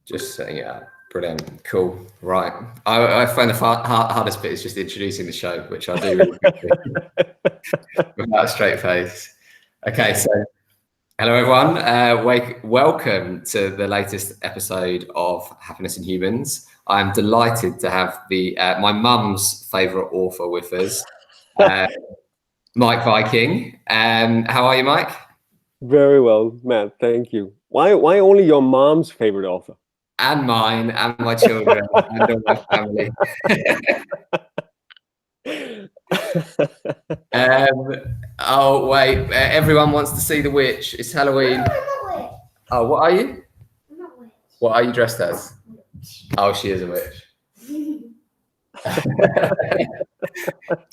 Just setting it up. Brilliant. Cool. Right. I find the hardest bit is just introducing the show, which I do really quickly without a straight face. Okay, so hello everyone. Welcome to the latest episode of Happiness in Humans. I'm delighted to have my mum's favourite author with us, Meik Wiking. How are you, Meik? Very well, Matt. Thank you. Why only your mom's favorite author? And mine, and my children, and all my family. Oh wait, everyone wants to see the witch. It's Halloween. No, I'm not witch. Oh, what are you? I'm not witch. What are you dressed as? Oh, she is a witch.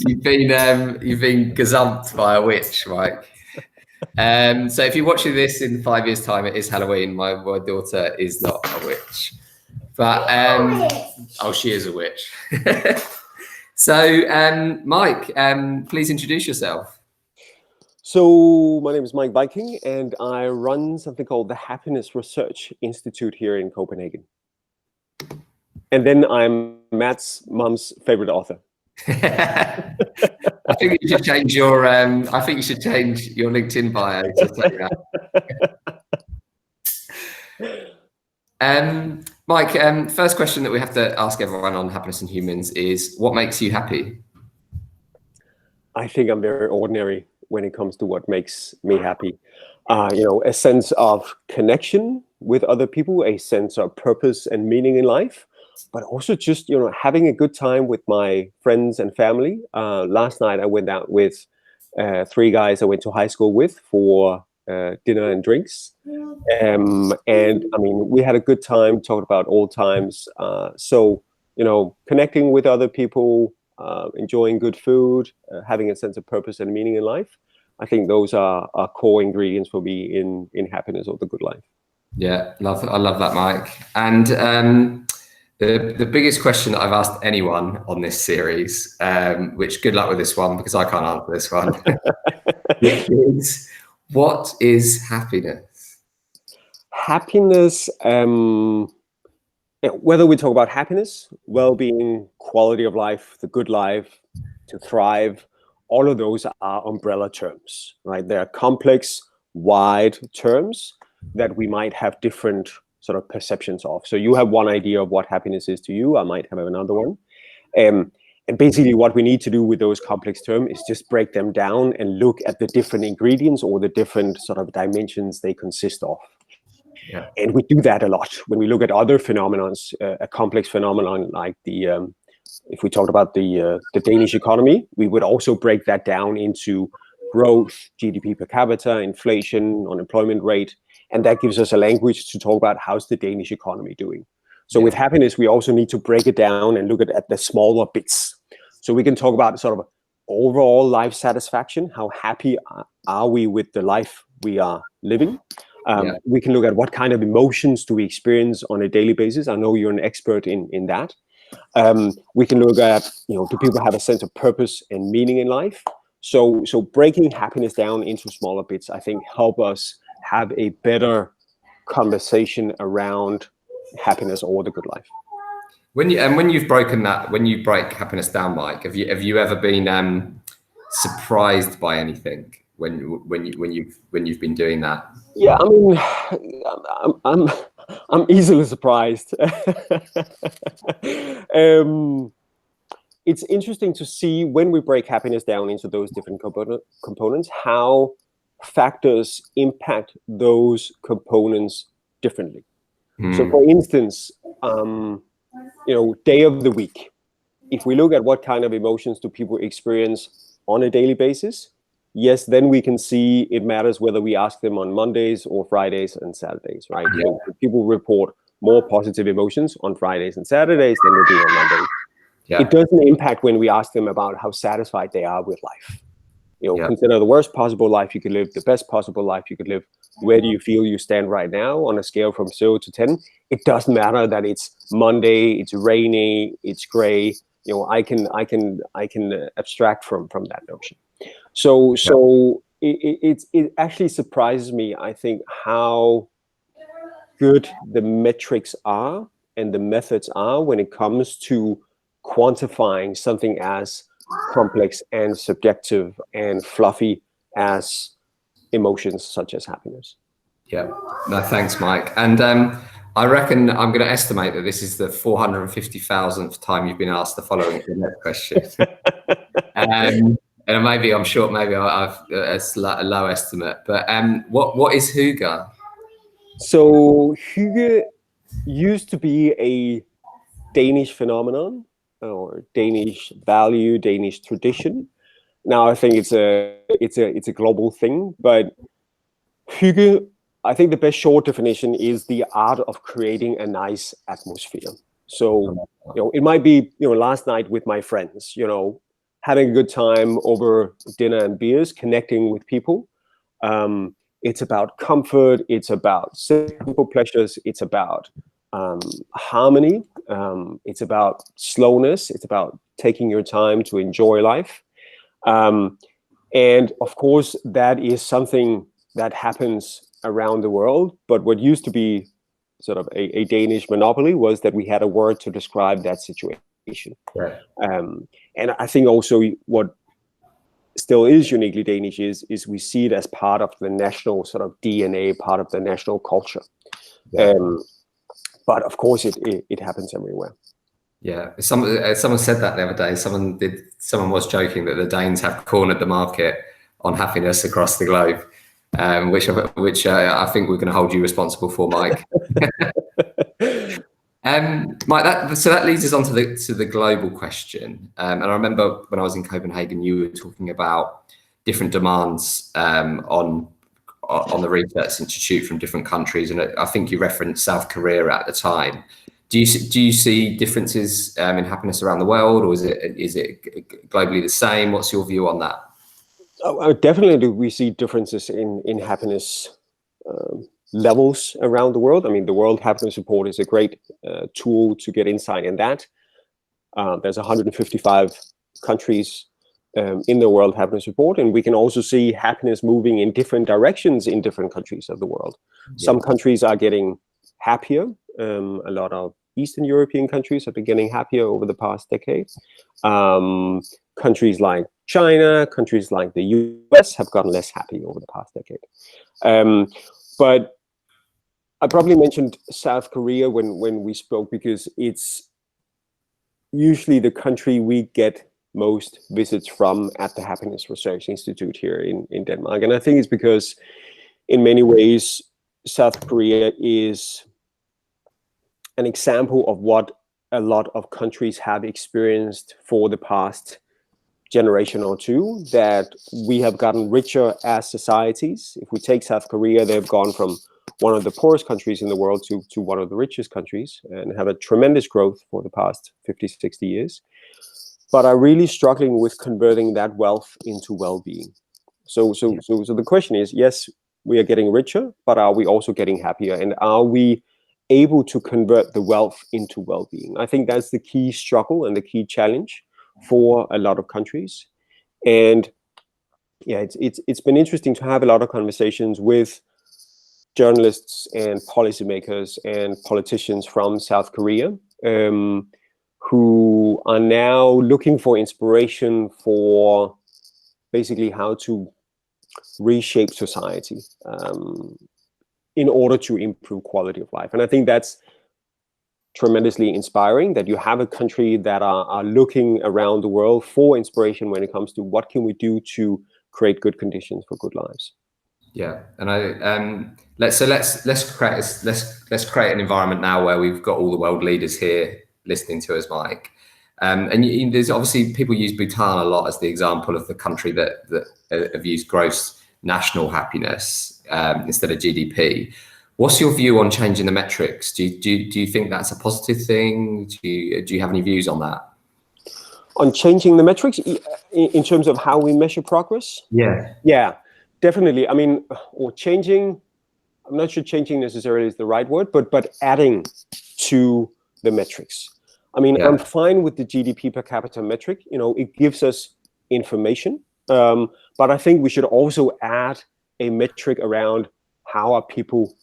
You've been gazumped by a witch, Mike. So if you're watching this in 5 years' time, it is Halloween. My daughter is not a witch, but oh, she is a witch. So, Mike, please introduce yourself. So my name is Meik Wiking, and I run something called the Happiness Research Institute here in Copenhagen. And then I'm Matt's mom's favorite author. I think you should change your. I think you should change your LinkedIn bio to say that. Mike, first question that we have to ask everyone on Happiness in Humans is, what makes you happy? I think I'm very ordinary when it comes to what makes me happy. A sense of connection with other people, a sense of purpose and meaning in life, but also just, having a good time with my friends and family. Last night I went out with 3 guys I went to high school with for dinner and drinks. And I mean, we had a good time, talked about old times. So, connecting with other people, enjoying good food, having a sense of purpose and meaning in life. I think those are core ingredients for me in happiness or the good life. Yeah, I love that, Mike. And the biggest question that I've asked anyone on this series, which good luck with this one because I can't answer this one, is, what is happiness? Happiness, whether we talk about happiness, well-being, quality of life, the good life, to thrive, all of those are umbrella terms, right? They're complex, wide terms that we might have different sort of perceptions of. So you have one idea of what happiness is to you, I might have another one. And basically what we need to do with those complex terms is just break them down and look at the different ingredients or the different sort of dimensions they consist of. Yeah. And we do that a lot when we look at other phenomena, a complex phenomenon like if we talked about the Danish economy, we would also break that down into growth, GDP per capita, inflation, unemployment rate, and that gives us a language to talk about how's the Danish economy doing. So with happiness, we also need to break it down and look at the smaller bits. So we can talk about sort of overall life satisfaction, how happy are we with the life we are living. We can look at what kind of emotions do we experience on a daily basis. I know you're an expert in that. We can look at, do people have a sense of purpose and meaning in life? So breaking happiness down into smaller bits, I think, help us have a better conversation around happiness or the good life. When you break happiness down, Mike, have you ever been surprised by anything when you've been doing that? Yeah, I mean, I'm easily surprised. It's interesting to see when we break happiness down into those different components, how factors impact those components differently. So for instance, day of the week, if we look at what kind of emotions do people experience on a daily basis, yes, then we can see it matters whether we ask them on Mondays or Fridays and Saturdays, right? Yeah. So people report more positive emotions on Fridays and Saturdays than they do on Mondays. Yeah. It doesn't impact when we ask them about how satisfied they are with life. Consider the worst possible life you could live, the best possible life you could live. Where do you feel you stand right now on a scale from 0 to 10? It doesn't matter that it's Monday, it's rainy, it's gray. I can abstract from that notion. So it actually surprises me, I think, how good the metrics are and the methods are when it comes to quantifying something as complex and subjective and fluffy as emotions such as happiness. Yeah, no, thanks, Mike. And I reckon I'm going to estimate that this is the 450,000th time you've been asked the following next question. And maybe I'm short, maybe I've a low estimate, but what is HYGGE? So HYGGE used to be a Danish phenomenon or Danish value, Danish tradition. Now I think it's a global thing, but HYGGE, I think the best short definition is the art of creating a nice atmosphere. So, it might be, last night with my friends, having a good time over dinner and beers, connecting with people. It's about comfort. It's about simple pleasures. It's about harmony. It's about slowness. It's about taking your time to enjoy life. And of course, that is something that happens around the world. But what used to be sort of a Danish monopoly was that we had a word to describe that situation. Right. And I think also what still is uniquely Danish is we see it as part of the national sort of DNA, part of the national culture. But of course, it happens everywhere. Yeah, someone said that the other day. Someone was joking that the Danes have cornered the market on happiness across the globe, which I think we're going to hold you responsible for, Mike. Mike, so that leads us on to the global question. And I remember when I was in Copenhagen, you were talking about different demands on the research institute from different countries, and I think you referenced South Korea at the time. Do you see differences in happiness around the world, or is it globally the same? What's your view on that? Definitely, we see differences in happiness levels around the world. I mean, the World Happiness Report is a great tool to get insight in that. There's 155 countries in the World Happiness Report, and we can also see happiness moving in different directions in different countries of the world. Yeah. Some countries are getting happier. A lot of Eastern European countries have been getting happier over the past decade. Countries like China, countries like the US have gotten less happy over the past decade. But I probably mentioned South Korea when we spoke because it's usually the country we get most visits from at the Happiness Research Institute here in Denmark. And I think it's because in many ways, South Korea is an example of what a lot of countries have experienced for the past generation or two, that we have gotten richer as societies. If we take South Korea, they've gone from one of the poorest countries in the world to one of the richest countries and have a tremendous growth for the past 50, 60 years. But are really struggling with converting that wealth into well-being. So the question is, yes, we are getting richer, but are we also getting happier? And are we able to convert the wealth into well-being? I think that's the key struggle and the key challenge for a lot of countries. And yeah, it's been interesting to have a lot of conversations with journalists and policymakers and politicians from South Korea, who are now looking for inspiration for basically how to reshape society in order to improve quality of life. And I think that's tremendously inspiring, that you have a country that are looking around the world for inspiration when it comes to what can we do to create good conditions for good lives. Yeah, and let's create an environment now where we've got all the world leaders here listening to us, Mike. And there's obviously people use Bhutan a lot as the example of the country that have used gross national happiness instead of GDP. What's your view on changing the metrics? Do you think that's a positive thing? Do you have any views on that? On changing the metrics in terms of how we measure progress? Yeah, definitely. I mean, or changing, I'm not sure changing necessarily is the right word, but adding to the metrics. I mean, I'm fine with the GDP per capita metric. It gives us information, but I think we should also add a metric around how are people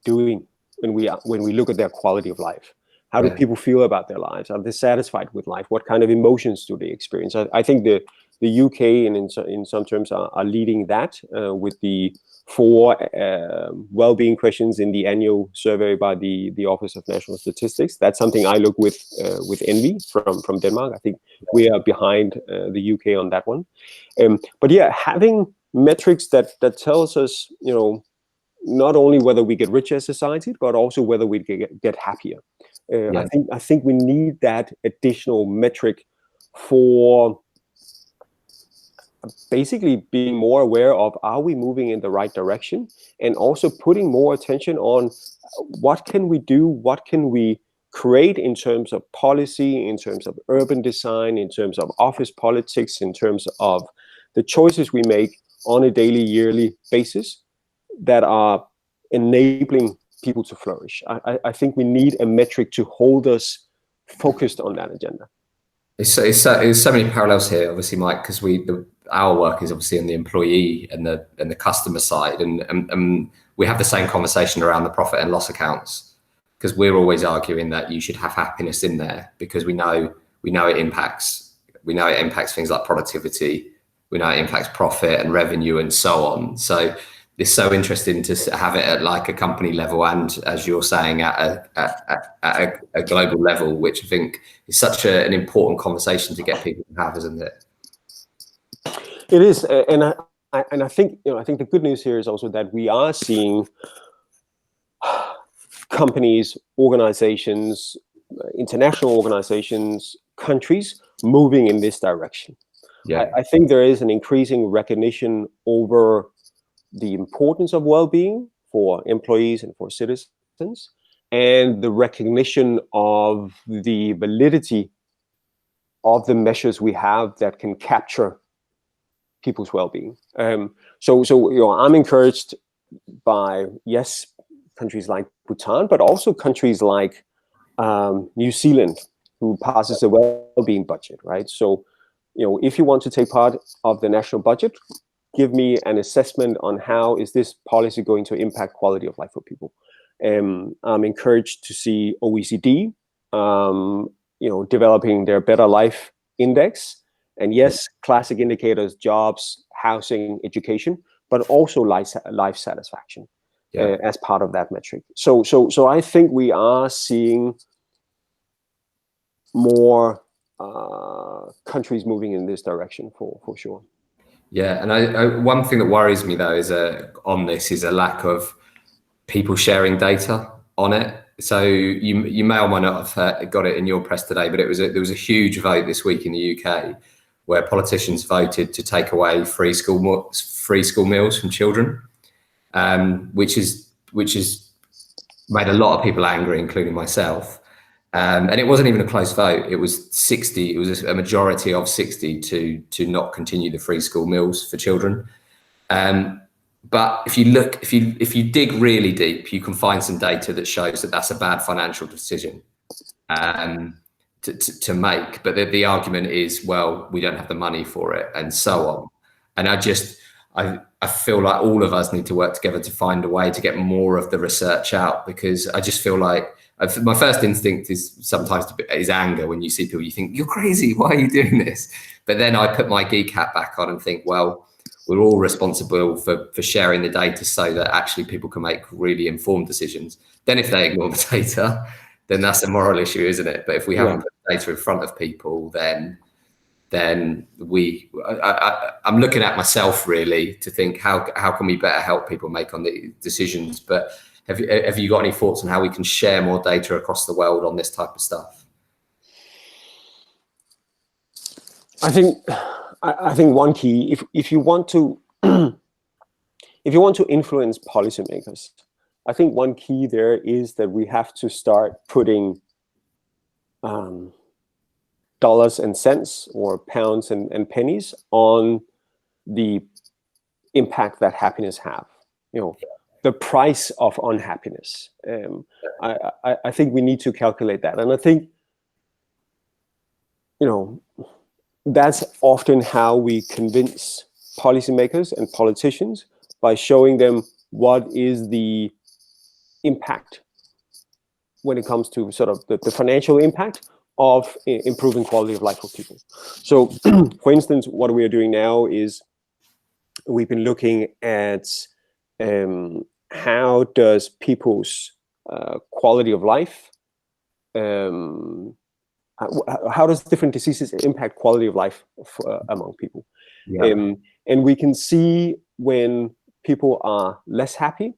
doing when we look at their quality of life. How do people feel about their lives? Are they satisfied with life? What kind of emotions do they experience? I think the UK and in some terms are leading that with the 4 well-being questions in the annual survey by the Office of National Statistics. That's something I look with envy from Denmark. I think we are behind the UK on that one. But yeah, having metrics that tells us, not only whether we get richer as a society, but also whether we get happier. I think we need that additional metric for basically being more aware of, are we moving in the right direction, and also putting more attention on what can we do, what can we create in terms of policy, in terms of urban design, in terms of office politics, in terms of the choices we make on a daily, yearly basis that are enabling people to flourish. I think we need a metric to hold us focused on that agenda. It's so many parallels here, obviously, Mike, because our work is obviously on the employee and the customer side, and we have the same conversation around the profit and loss accounts, because we're always arguing that you should have happiness in there, because we know it impacts things like productivity, we know it impacts profit and revenue and so on. So it's so interesting to have it at like a company level, and as you're saying, at a global level, which I think is such an important conversation to get people to have, isn't it? It is, and I think I think the good news here is also that we are seeing companies, organizations, international organizations, countries moving in this direction. Yeah, I think there is an increasing recognition over the importance of well-being for employees and for citizens, and the recognition of the validity of the measures we have that can capture people's well-being. So I'm encouraged by, yes, countries like Bhutan, but also countries like New Zealand, who passes a well-being budget, right? So if you want to take part of the national budget, give me an assessment on how is this policy going to impact quality of life for people. I'm encouraged to see OECD, developing their Better Life Index, and yes, classic indicators: jobs, housing, education, but also life satisfaction as part of that metric. So I think we are seeing more countries moving in this direction for sure. Yeah, and one thing that worries me though is on this is a lack of people sharing data on it. So you may or may not have got it in your press today, but there was a huge vote this week in the UK where politicians voted to take away free school meals from children, which is made a lot of people angry, including myself. And it wasn't even a close vote. It was 60. It was a majority of 60 to not continue the free school meals for children. But if you dig really deep, you can find some data that shows that that's a bad financial decision to make. But the argument is, well, we don't have the money for it, and so on. And I feel like all of us need to work together to find a way to get more of the research out, because I just feel like my first instinct is sometimes is anger when you see people. You think, you're crazy. Why are you doing this? But then I put my geek hat back on and think, well, we're all responsible for sharing the data so that actually people can make really informed decisions. Then if they ignore the data, then that's a moral issue, isn't it? But if we haven't put the data in front of people, then I'm looking at myself really to think how can we better help people make on the decisions. But have you got any thoughts on how we can share more data across the world on this type of stuff? I think one key, if you want to influence policymakers, I think one key there is that we have to start putting dollars and cents or pounds and pennies on the impact that happiness have. The price of unhappiness. I think we need to calculate that, and I think that's often how we convince policymakers and politicians, by showing them what is the impact when it comes to sort of the financial impact of improving quality of life for people. So, for instance, what we are doing now is we've been looking at how does people's quality of life, how does different diseases impact quality of life among people. Yeah. And we can see when people are less happy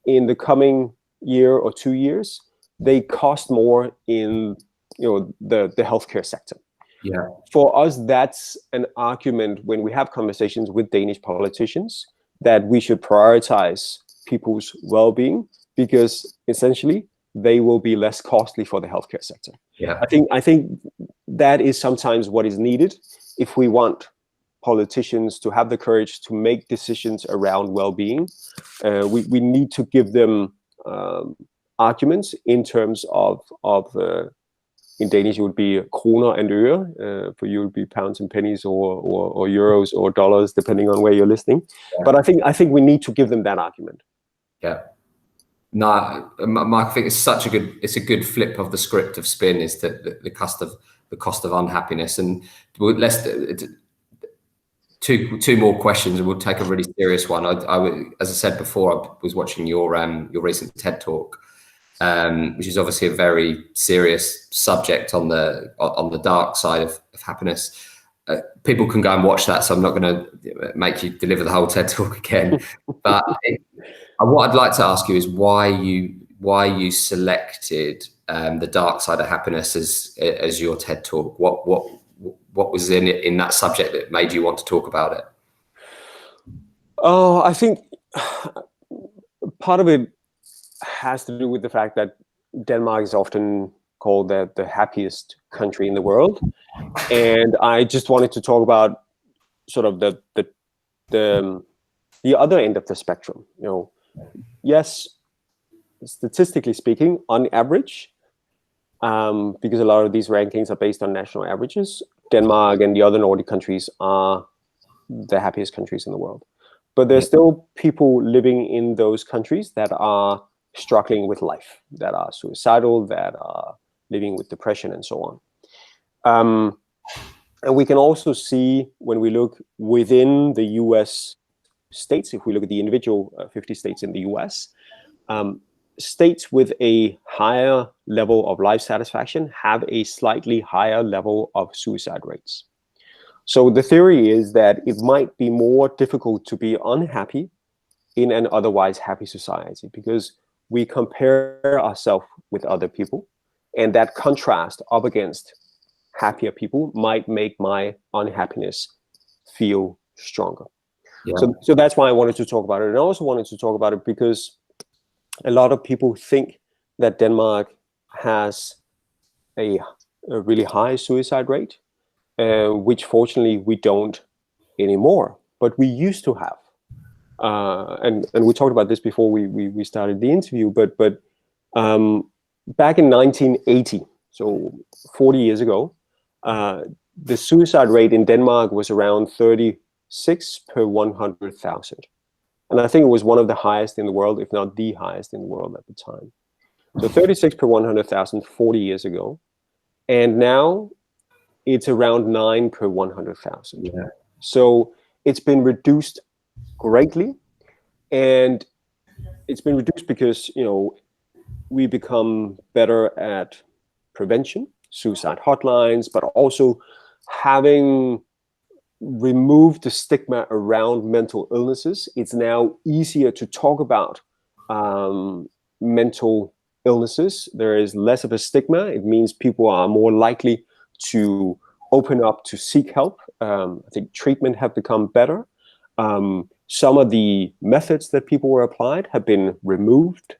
in the coming year or 2 years, they cost more in the healthcare sector. Yeah. For us, that's an argument when we have conversations with Danish politicians that we should prioritize people's well-being, because essentially they will be less costly for the healthcare sector. Yeah. I think that is sometimes what is needed if we want politicians to have the courage to make decisions around well-being. We need to give them arguments in terms of in Danish it would be kroner and øre, for you it would be pounds and pennies or euros or dollars, depending on where you're listening. Yeah. But I think we need to give them that argument. Yeah. No, I think it's a good flip of the script of spin, is that the cost of unhappiness. And let's two more questions, and we'll take a really serious one. As I said before, I was watching your recent TED talk, which is obviously a very serious subject on the dark side of happiness. People can go and watch that, so I'm not going to make you deliver the whole TED talk again. But what I'd like to ask you is why you selected the dark side of happiness as your TED talk. What was in that subject that made you want to talk about it? Oh, I think part of it has to do with the fact that Denmark is often called the happiest country in the world, and I just wanted to talk about sort of the other end of the spectrum. Yes, statistically speaking, on average, because a lot of these rankings are based on national averages, Denmark and the other Nordic countries are the happiest countries in the world. But there's still people living in those countries that are struggling with life, that are suicidal, that are living with depression and so on. And we can also see, when we look within the US states, if we look at the individual 50 states in the US, states with a higher level of life satisfaction have a slightly higher level of suicide rates. So the theory is that it might be more difficult to be unhappy in an otherwise happy society, because we compare ourselves with other people, and that contrast up against happier people might make my unhappiness feel stronger. Yeah. So that's why I wanted to talk about it. And I also wanted to talk about it because a lot of people think that Denmark has a really high suicide rate, which fortunately we don't anymore, but we used to have. And we talked about this before we started the interview, but back in 1980, so 40 years ago, the suicide rate in Denmark was around 36 per 100,000. And I think it was one of the highest in the world, if not the highest in the world at the time. So 36 per 100,000 40 years ago. And now it's around 9 per 100,000. Yeah. So it's been reduced greatly. And it's been reduced because, we become better at prevention, suicide hotlines, but also having removed the stigma around mental illnesses. It's now easier to talk about mental illnesses. There is less of a stigma. It means people are more likely to open up to seek help. I think treatment have become better. Some of the methods that people were applied have been removed.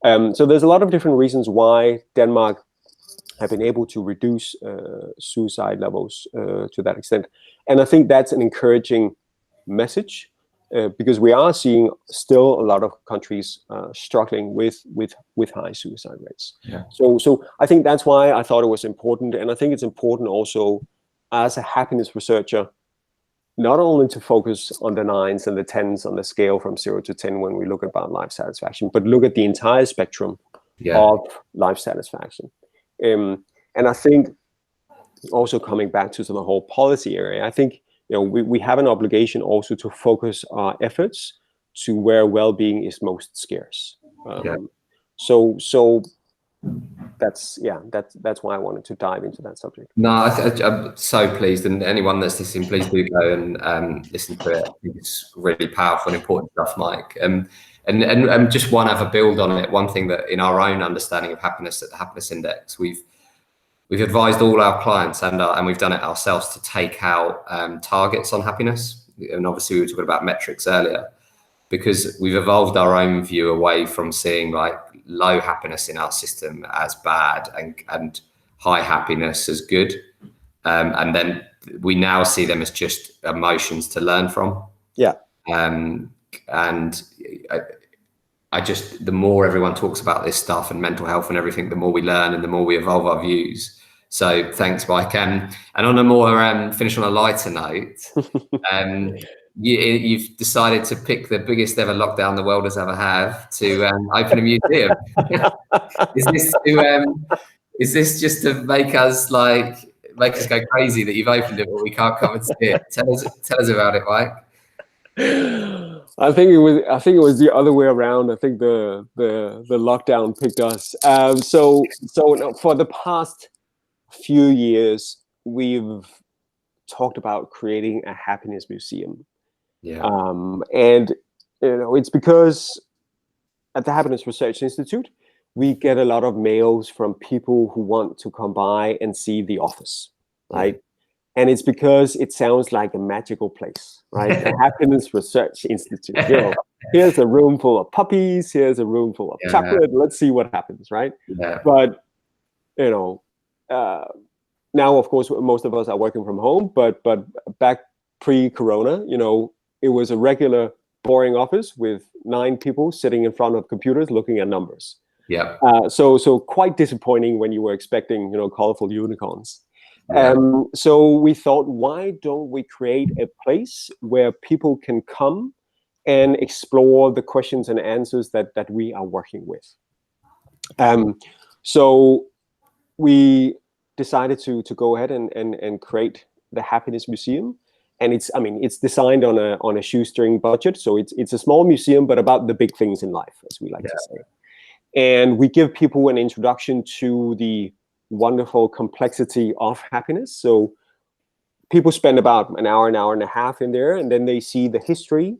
So there's a lot of different reasons why Denmark have been able to reduce suicide levels to that extent. And I think that's an encouraging message because we are seeing still a lot of countries struggling with high suicide rates. Yeah. So I think that's why I thought it was important. And I think it's important also as a happiness researcher, not only to focus on the 9s and the 10s on the scale from 0 to 10 when we look about life satisfaction, but look at the entire spectrum of life satisfaction. And I think also coming back to the whole policy area, I think we have an obligation also to focus our efforts to where well-being is most scarce. So that's why I wanted to dive into that subject. No, I'm so pleased, and anyone that's listening, please do go and listen to it. I think it's really powerful and important stuff, Mike. And just one other build on it. One thing that in our own understanding of happiness at the Happiness Index, we've advised all our clients and we've done it ourselves to take out targets on happiness. And obviously we were talking about metrics earlier, because we've evolved our own view away from seeing like low happiness in our system as bad and high happiness as good. And then we now see them as just emotions to learn from. Yeah. And I just, the more everyone talks about this stuff and mental health and everything, the more we learn and the more we evolve our views. So thanks, Mike. And on a more, finish on a lighter note, you've decided to pick the biggest ever lockdown the world has ever had to open a museum. Is this just to make us go crazy that you've opened it but we can't come and see it? Tell us about it, Mike. I think it was the other way around. I think the lockdown picked us. So for the past few years, we've talked about creating a happiness museum. Yeah. And it's because at the Happiness Research Institute, we get a lot of mails from people who want to come by and see the office, right? And it's because it sounds like a magical place, right? The Happiness Research Institute. Here's a room full of puppies. Here's a room full of chocolate. Let's see what happens, right? Yeah. But now, of course, most of us are working from home. But back pre-corona, it was a regular, boring office with 9 people sitting in front of computers looking at numbers. Yeah. So quite disappointing when you were expecting, colorful unicorns. Yeah. So we thought, why don't we create a place where people can come and explore the questions and answers that we are working with? So we decided to go ahead and create the Happiness Museum. And it's designed on a shoestring budget. So it's a small museum, but about the big things in life, as we like to say. And we give people an introduction to the wonderful complexity of happiness. So people spend about an hour and a half in there, and then they see the history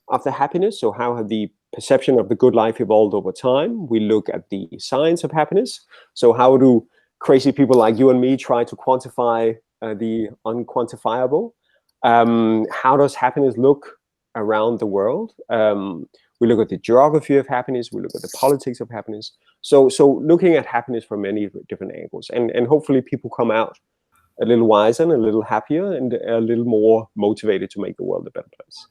of the happiness. So how have the perception of the good life evolved over time? We look at the science of happiness. So how do crazy people like you and me try to quantify the unquantifiable? How does happiness look around the world? We look at the geography of happiness. We look at the politics of happiness. So looking at happiness from many different angles, and hopefully people come out a little wiser and a little happier and a little more motivated to make the world a better place.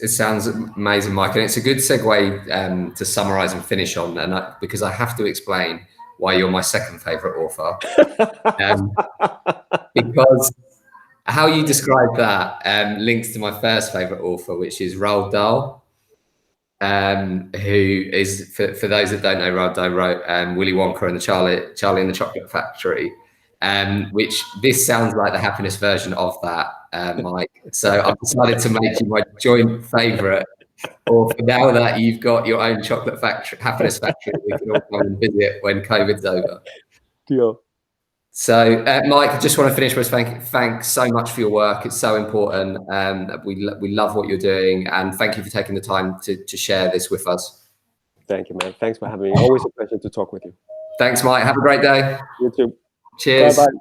It sounds amazing, Mike, and it's a good segue to summarize and finish on, because I have to explain why you're my second favorite author. Because how you describe that links to my first favorite author, which is Roald Dahl. Who is, for those that don't know, Roald Dahl wrote Willy Wonka and the Charlie and the Chocolate Factory, which this sounds like the happiness version of that, Mike. So I've decided to make you my joint favourite. Or now that you've got your own chocolate factory, happiness factory, we can all come and visit when COVID's over. Deal. So, Mike, I just want to finish with thanks so much for your work. It's so important. We love what you're doing, and thank you for taking the time to share this with us. Thank you, man. Thanks for having me. Always a pleasure to talk with you. Thanks, Mike. Have a great day. You too. Cheers. Bye-bye.